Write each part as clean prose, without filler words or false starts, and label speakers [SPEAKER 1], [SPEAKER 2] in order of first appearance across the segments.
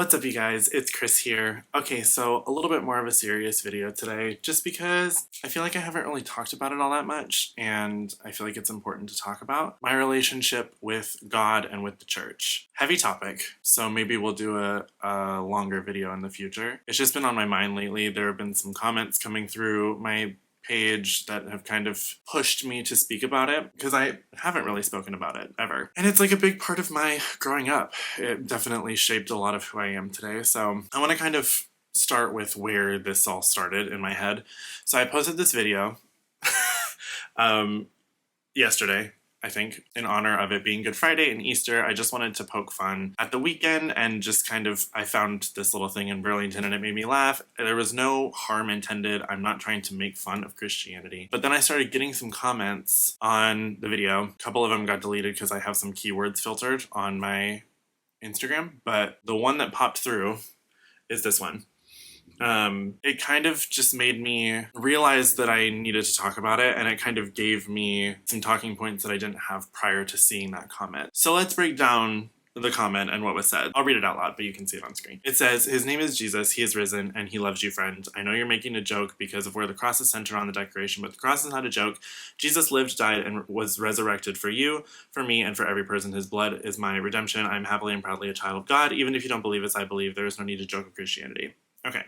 [SPEAKER 1] What's up, you guys? It's Chris here. Okay, so a little bit more of a serious video today, just because I feel like I haven't really talked about it all that much, and I feel like it's important to talk about my relationship with God and with the church. Heavy topic, so maybe we'll do a longer video in the future. It's just been on my mind lately. There have been some comments coming through my page that have kind of pushed me to speak about it, because I haven't really spoken about it ever. And it's like a big part of my growing up. It definitely shaped a lot of who I am today. So I want to kind of start with where this all started in my head. So I posted this video yesterday, I think, in honor of it being Good Friday and Easter. I just wanted to poke fun at the weekend and just kind of, I found this little thing in Burlington and it made me laugh. There was no harm intended. I'm not trying to make fun of Christianity. But then I started getting some comments on the video. A couple of them got deleted because I have some keywords filtered on my Instagram. But the one that popped through is this one. It kind of just made me realize that I needed to talk about it, and it kind of gave me some talking points that I didn't have prior to seeing that comment. So let's break down the comment and what was said. I'll read it out loud, but you can see it on screen. It says, "His name is Jesus, he is risen, and he loves you, friend. I know you're making a joke because of where the cross is centered on the decoration, but the cross is not a joke. Jesus lived, died, and was resurrected for you, for me, and for every person. His blood is my redemption. I'm happily and proudly a child of God. Even if you don't believe as I believe, there is no need to joke of Christianity." Okay,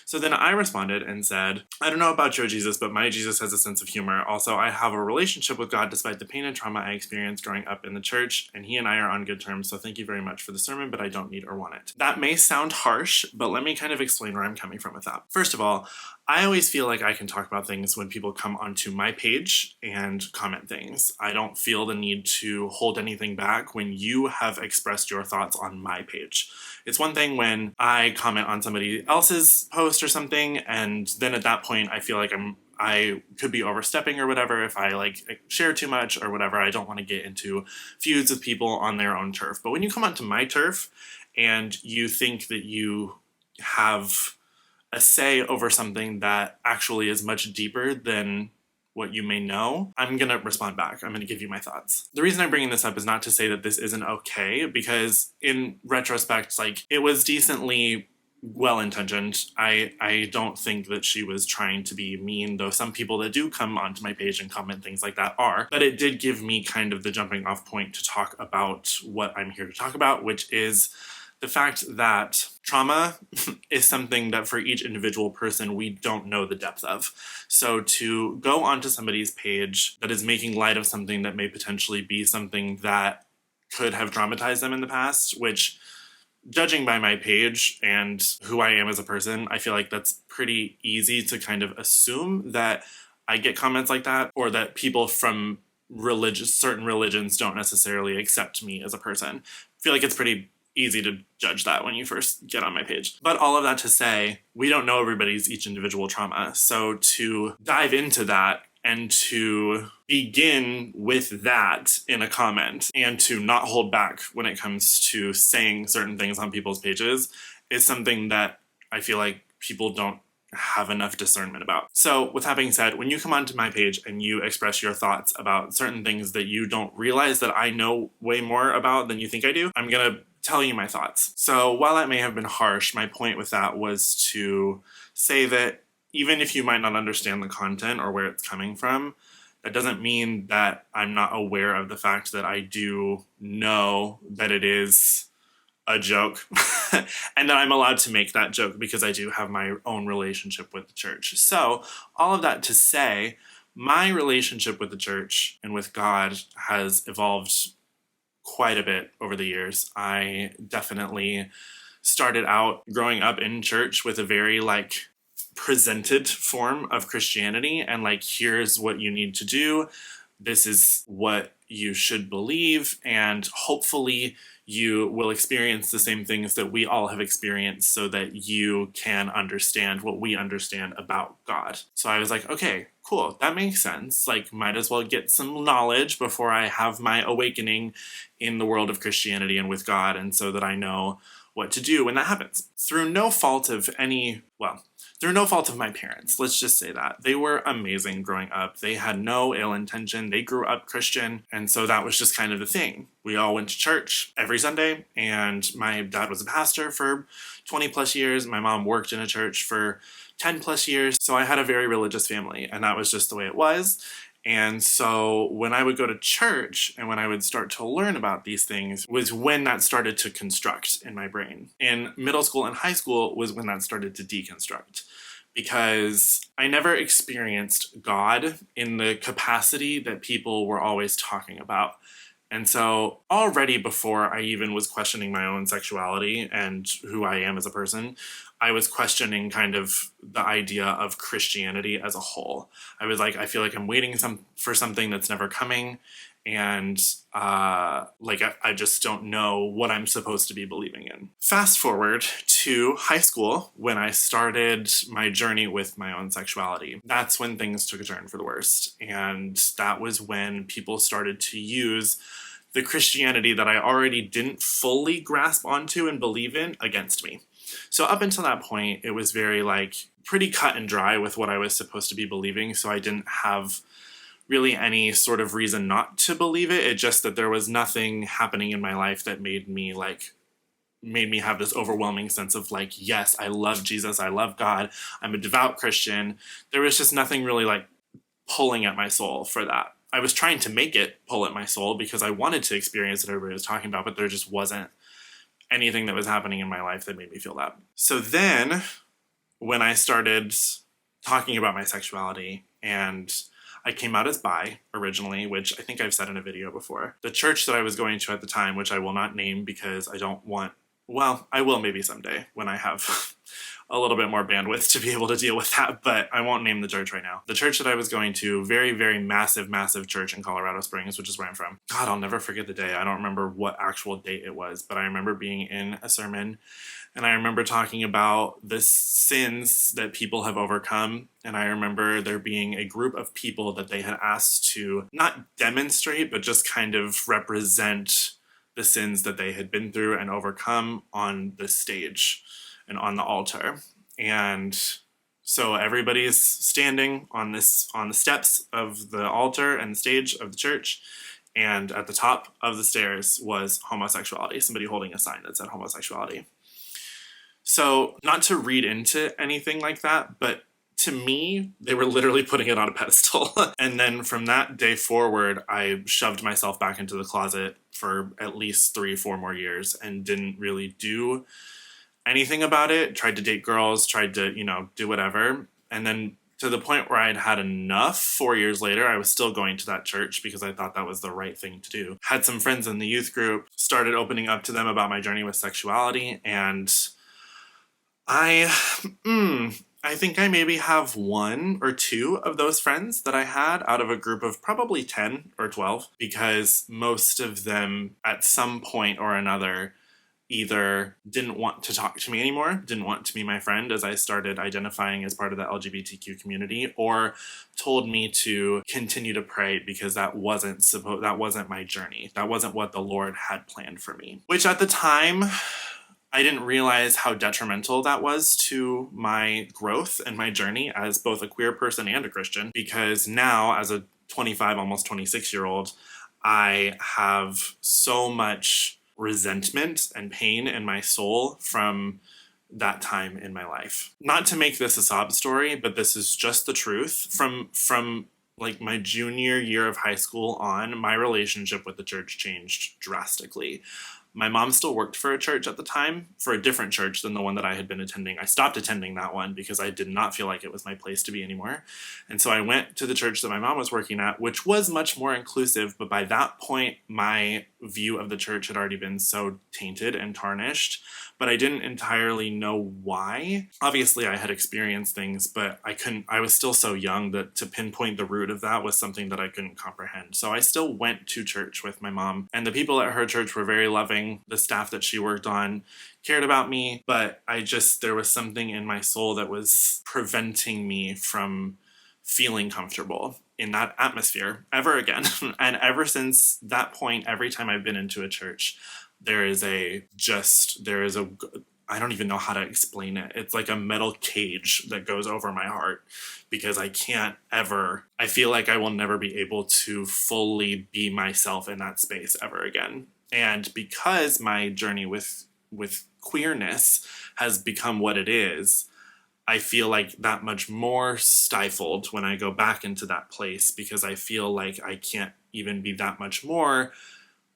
[SPEAKER 1] so then I responded and said, "I don't know about your Jesus, but my Jesus has a sense of humor. Also, I have a relationship with God despite the pain and trauma I experienced growing up in the church, and he and I are on good terms, so thank you very much for the sermon, but I don't need or want it." That may sound harsh, but let me kind of explain where I'm coming from with that. First of all, I always feel like I can talk about things when people come onto my page and comment things. I don't feel the need to hold anything back when you have expressed your thoughts on my page. It's one thing when I comment on somebody else's post or something, and then at that point I feel like I could be overstepping or whatever if I like share too much or whatever. I don't want to get into feuds with people on their own turf. But when you come onto my turf and you think that you have a say over something that actually is much deeper than what you may know, I'm gonna respond back. I'm gonna give you my thoughts. The reason I'm bringing this up is not to say that this isn't okay, because in retrospect, like, it was decently well-intentioned. I don't think that she was trying to be mean, though some people that do come onto my page and comment things like that are. But it did give me kind of the jumping off point to talk about what I'm here to talk about, which is the fact that trauma is something that for each individual person, we don't know the depth of. So to go onto somebody's page that is making light of something that may potentially be something that could have traumatized them in the past, which, judging by my page and who I am as a person, I feel like that's pretty easy to kind of assume that I get comments like that, or that people from certain religions don't necessarily accept me as a person. I feel like it's pretty easy to judge that when you first get on my page. But all of that to say, we don't know everybody's each individual trauma. So to dive into that and to begin with that in a comment and to not hold back when it comes to saying certain things on people's pages is something that I feel like people don't have enough discernment about. So with that being said, when you come onto my page and you express your thoughts about certain things that you don't realize that I know way more about than you think I do, I'm gonna tell you my thoughts. So while that may have been harsh, my point with that was to say that even if you might not understand the content or where it's coming from, that doesn't mean that I'm not aware of the fact that I do know that it is a joke and that I'm allowed to make that joke because I do have my own relationship with the church. So all of that to say, my relationship with the church and with God has evolved quite a bit over the years. I definitely started out growing up in church with a very presented form of Christianity, and here's what you need to do. This is what you should believe, and hopefully you will experience the same things that we all have experienced so that you can understand what we understand about God. So I was like, okay, cool, that makes sense. Might as well get some knowledge before I have my awakening in the world of Christianity and with God, and so that I know what to do when that happens. Through no fault of any, through no fault of my parents. Let's just say that. They were amazing growing up. They had no ill intention. They grew up Christian. And so that was just kind of the thing. We all went to church every Sunday, and my dad was a pastor for 20 plus years. My mom worked in a church for 10 plus years. So I had a very religious family, and that was just the way it was. And so when I would go to church and when I would start to learn about these things was when that started to construct in my brain. In middle school and high school was when that started to deconstruct, because I never experienced God in the capacity that people were always talking about. And so already before I even was questioning my own sexuality and who I am as a person, I was questioning kind of the idea of Christianity as a whole. I was like, I feel like I'm waiting for something that's never coming. And I just don't know what I'm supposed to be believing in. Fast forward to high school, when I started my journey with my own sexuality. That's when things took a turn for the worst. And that was when people started to use the Christianity that I already didn't fully grasp onto and believe in against me. So up until that point, it was very pretty cut and dry with what I was supposed to be believing. So I didn't have really any sort of reason not to believe it. It's just that there was nothing happening in my life that made me have this overwhelming sense of yes, I love Jesus. I love God. I'm a devout Christian. There was just nothing really pulling at my soul for that. I was trying to make it pull at my soul because I wanted to experience what everybody was talking about, but there just wasn't anything that was happening in my life that made me feel that. So then when I started talking about my sexuality, and I came out as bi originally, which I think I've said in a video before. The church that I was going to at the time, which I will not name because I don't want, well, I will maybe someday when I have a little bit more bandwidth to be able to deal with that, but I won't name the church right now. The church that I was going to, very, very massive, massive church in Colorado Springs, which is where I'm from. God, I'll never forget the day. I don't remember what actual date it was, but I remember being in a sermon, and I remember talking about the sins that people have overcome, and I remember there being a group of people that they had asked to not demonstrate, but just kind of represent the sins that they had been through and overcome on the stage and on the altar. And so everybody's standing on the steps of the altar and the stage of the church, and at the top of the stairs was homosexuality, somebody holding a sign that said homosexuality. So not to read into anything like that, but to me, they were literally putting it on a pedestal. And then from that day forward, I shoved myself back into the closet for at least 3-4 more years and didn't really do anything about it. Tried to date girls, tried to, do whatever. And then to the point where I'd had enough, 4 years later, I was still going to that church because I thought that was the right thing to do. Had some friends in the youth group, started opening up to them about my journey with sexuality, and I think I maybe have 1 or 2 of those friends that I had out of a group of probably 10 or 12, because most of them at some point or another either didn't want to talk to me anymore, didn't want to be my friend as I started identifying as part of the LGBTQ community, or told me to continue to pray because that wasn't my journey. That wasn't what the Lord had planned for me. Which at the time, I didn't realize how detrimental that was to my growth and my journey as both a queer person and a Christian, because now as a 25, almost 26-year-old, I have so much resentment and pain in my soul from that time in my life. Not to make this a sob story, but this is just the truth. From my junior year of high school on, my relationship with the church changed drastically. My mom still worked for a church at the time, for a different church than the one that I had been attending. I stopped attending that one because I did not feel like it was my place to be anymore. And so I went to the church that my mom was working at, which was much more inclusive. But by that point, my view of the church had already been so tainted and tarnished. But I didn't entirely know why. Obviously, I had experienced things, but I was still so young that to pinpoint the root of that was something that I couldn't comprehend. So I still went to church with my mom, and the people at her church were very loving. The staff that she worked on cared about me, but there was something in my soul that was preventing me from feeling comfortable in that atmosphere ever again. And ever since that point, every time I've been into a church, I I don't even know how to explain it. It's like a metal cage that goes over my heart because I feel like I will never be able to fully be myself in that space ever again. And because my journey with queerness has become what it is, I feel like that much more stifled when I go back into that place, because I feel like I can't even be that much more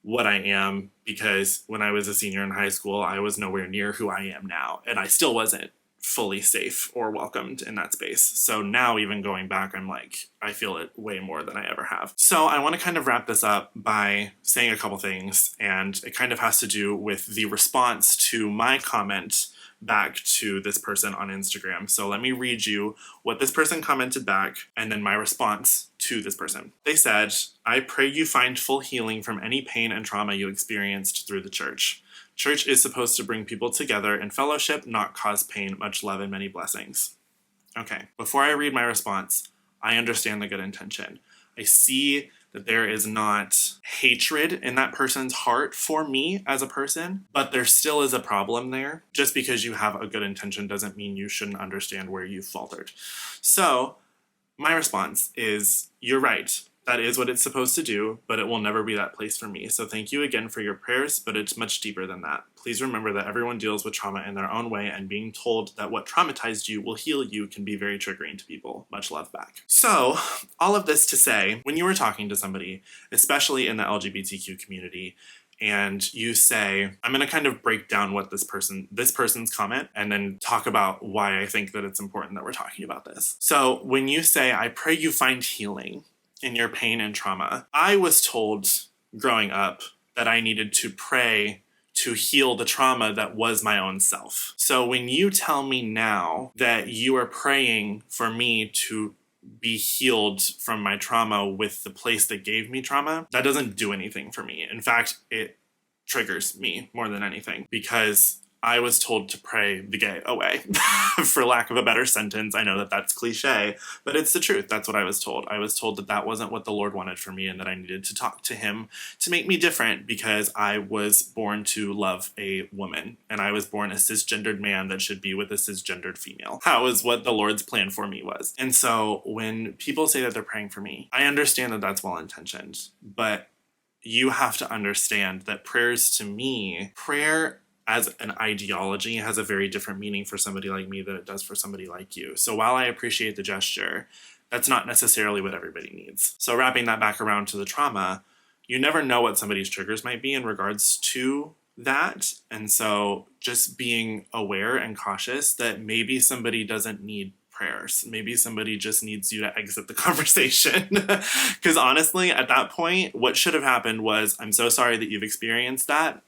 [SPEAKER 1] what I am, because when I was a senior in high school, I was nowhere near who I am now, and I still wasn't fully safe or welcomed in that space. So now, even going back, I'm like, I feel it way more than I ever have. So I want to kind of wrap this up by saying a couple things, and it kind of has to do with the response to my comment back to this person on Instagram. So let me read you what this person commented back and then my response to this person. They said, "I pray you find full healing from any pain and trauma you experienced through the church. Church is supposed to bring people together in fellowship, not cause pain. Much love and many blessings." Okay, before I read my response, I understand the good intention. I see that there is not hatred in that person's heart for me as a person, but there still is a problem there. Just because you have a good intention doesn't mean you shouldn't understand where you faltered. So my response is, you're right. That is what it's supposed to do, but it will never be that place for me. So thank you again for your prayers, but it's much deeper than that. Please remember that everyone deals with trauma in their own way, and being told that what traumatized you will heal you can be very triggering to people. Much love back. So all of this to say, when you were talking to somebody, especially in the LGBTQ community, and you say, I'm going to kind of break down what this person's comment, and then talk about why I think that it's important that we're talking about this. So when you say, I pray you find healing in your pain and trauma, I was told growing up that I needed to pray to heal the trauma that was my own self. So when you tell me now that you are praying for me to be healed from my trauma with the place that gave me trauma, that doesn't do anything for me. In fact, it triggers me more than anything, because I was told to pray the gay away, for lack of a better sentence. I know that that's cliche, but it's the truth. That's what I was told. I was told that that wasn't what the Lord wanted for me, and that I needed to talk to him to make me different, because I was born to love a woman, and I was born a cisgendered man that should be with a cisgendered female. That was what the Lord's plan for me was. And so when people say that they're praying for me, I understand that that's well-intentioned, but you have to understand that prayers to me, prayer as an ideology has a very different meaning for somebody like me than it does for somebody like you. So while I appreciate the gesture, that's not necessarily what everybody needs. So wrapping that back around to the trauma, you never know what somebody's triggers might be in regards to that. And so just being aware and cautious that maybe somebody doesn't need prayers. Maybe somebody just needs you to exit the conversation. Because honestly, at that point, what should have happened was, I'm so sorry that you've experienced that.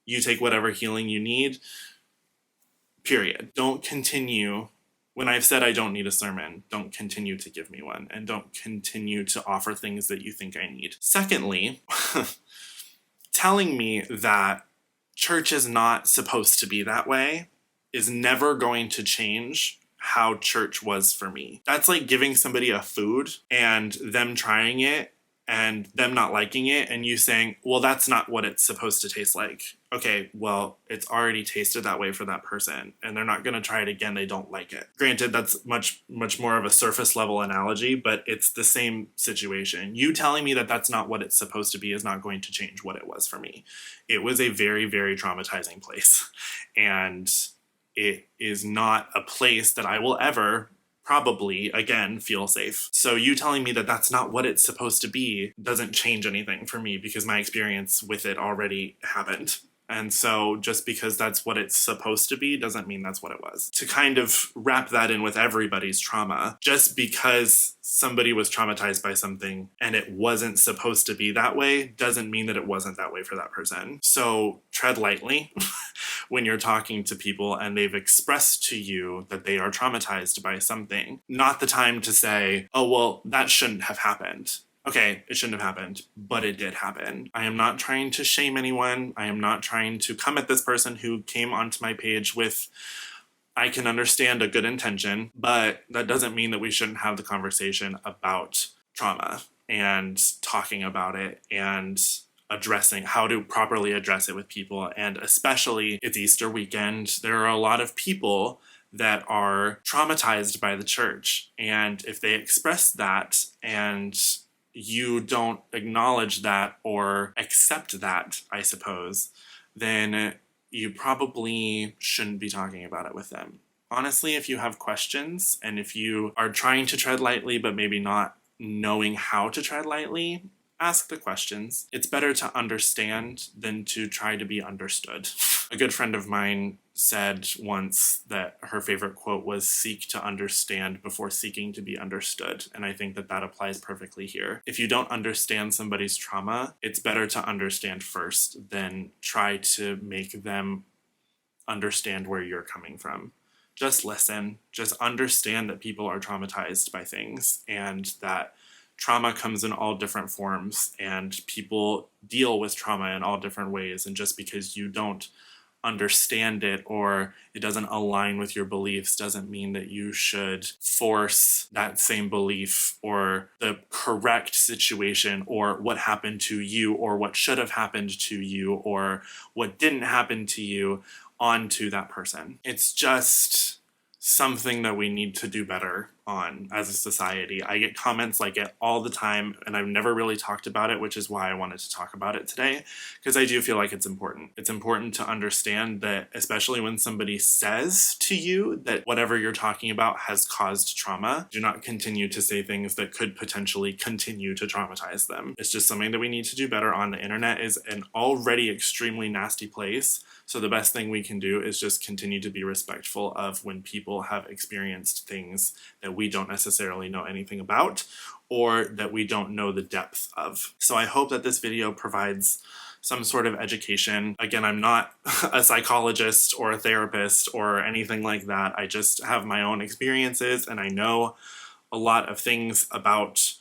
[SPEAKER 1] You take whatever healing you need, period. Don't continue. When I've said I don't need a sermon, don't continue to give me one, and don't continue to offer things that you think I need. Secondly, telling me that church is not supposed to be that way is never going to change how church was for me. That's like giving somebody a food and them trying it and them not liking it, and you saying, well, that's not what it's supposed to taste like. Okay, well, it's already tasted that way for that person, and they're not going to try it again. They don't like it. Granted, that's much more of a surface level analogy, but it's the same situation. You telling me that that's not what it's supposed to be is not going to change what it was for me. It was a very, very traumatizing place, and it is not a place that I will ever probably, again, feel safe. So you telling me that that's not what it's supposed to be doesn't change anything for me, because my experience with it already happened. And so just because that's what it's supposed to be doesn't mean that's what it was. To kind of wrap that in with everybody's trauma, just because somebody was traumatized by something and it wasn't supposed to be that way doesn't mean that it wasn't that way for that person. So tread lightly when you're talking to people and they've expressed to you that they are traumatized by something. Not the time to say, oh, well, that shouldn't have happened. Okay, it shouldn't have happened, but it did happen. I am not trying to shame anyone. I am not trying to come at this person who came onto my page with, I can understand a good intention, but that doesn't mean that we shouldn't have the conversation about trauma and talking about it and how to properly address it with people. And especially it's Easter weekend, there are a lot of people that are traumatized by the church. And if they express that and you don't acknowledge that or accept that, I suppose, then you probably shouldn't be talking about it with them. Honestly, if you have questions and if you are trying to tread lightly but maybe not knowing how to tread lightly, ask the questions. It's better to understand than to try to be understood. A good friend of mine said once that her favorite quote was, "Seek to understand before seeking to be understood." And I think that that applies perfectly here. If you don't understand somebody's trauma, it's better to understand first than try to make them understand where you're coming from. Just listen. Just understand that people are traumatized by things and that trauma comes in all different forms and people deal with trauma in all different ways. And just because you don't understand it or it doesn't align with your beliefs doesn't mean that you should force that same belief or the correct situation or what happened to you or what should have happened to you or what didn't happen to you onto that person. It's just something that we need to do better on as a society. I get comments like it all the time, and I've never really talked about it, which is why I wanted to talk about it today, because I do feel like it's important. It's important to understand that, especially when somebody says to you that whatever you're talking about has caused trauma, do not continue to say things that could potentially continue to traumatize them. It's just something that we need to do better on. The internet is an already extremely nasty place. So the best thing we can do is just continue to be respectful of when people have experienced things that we don't necessarily know anything about or that we don't know the depth of. So I hope that this video provides some sort of education. Again, I'm not a psychologist or a therapist or anything like that. I just have my own experiences and I know a lot of things about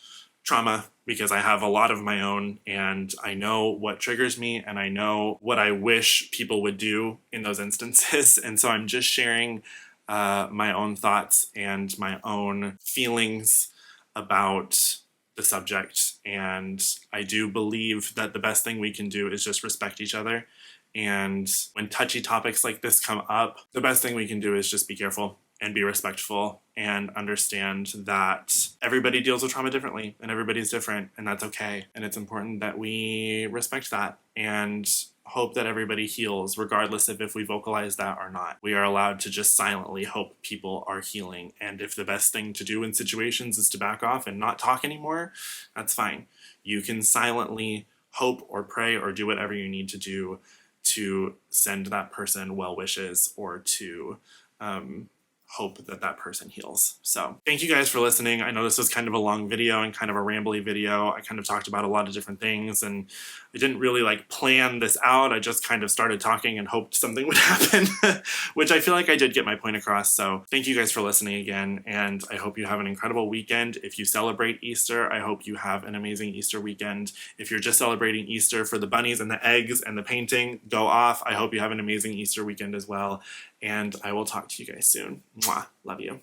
[SPEAKER 1] trauma because I have a lot of my own and I know what triggers me and I know what I wish people would do in those instances. And so I'm just sharing my own thoughts and my own feelings about the subject. And I do believe that the best thing we can do is just respect each other. And when touchy topics like this come up, the best thing we can do is just be careful and be respectful and understand that everybody deals with trauma differently and everybody's different and that's okay. And it's important that we respect that and hope that everybody heals regardless of if we vocalize that or not. We are allowed to just silently hope people are healing. And if the best thing to do in situations is to back off and not talk anymore, that's fine. You can silently hope or pray or do whatever you need to do to send that person well wishes or to hope that that person heals. So thank you guys for listening. I know this was kind of a long video and kind of a rambly video. I kind of talked about a lot of different things and I didn't really like plan this out. I just kind of started talking and hoped something would happen, which I feel like I did get my point across. So thank you guys for listening again. And I hope you have an incredible weekend. If you celebrate Easter, I hope you have an amazing Easter weekend. If you're just celebrating Easter for the bunnies and the eggs and the painting, go off. I hope you have an amazing Easter weekend as well. And I will talk to you guys soon. Mwah. Love you.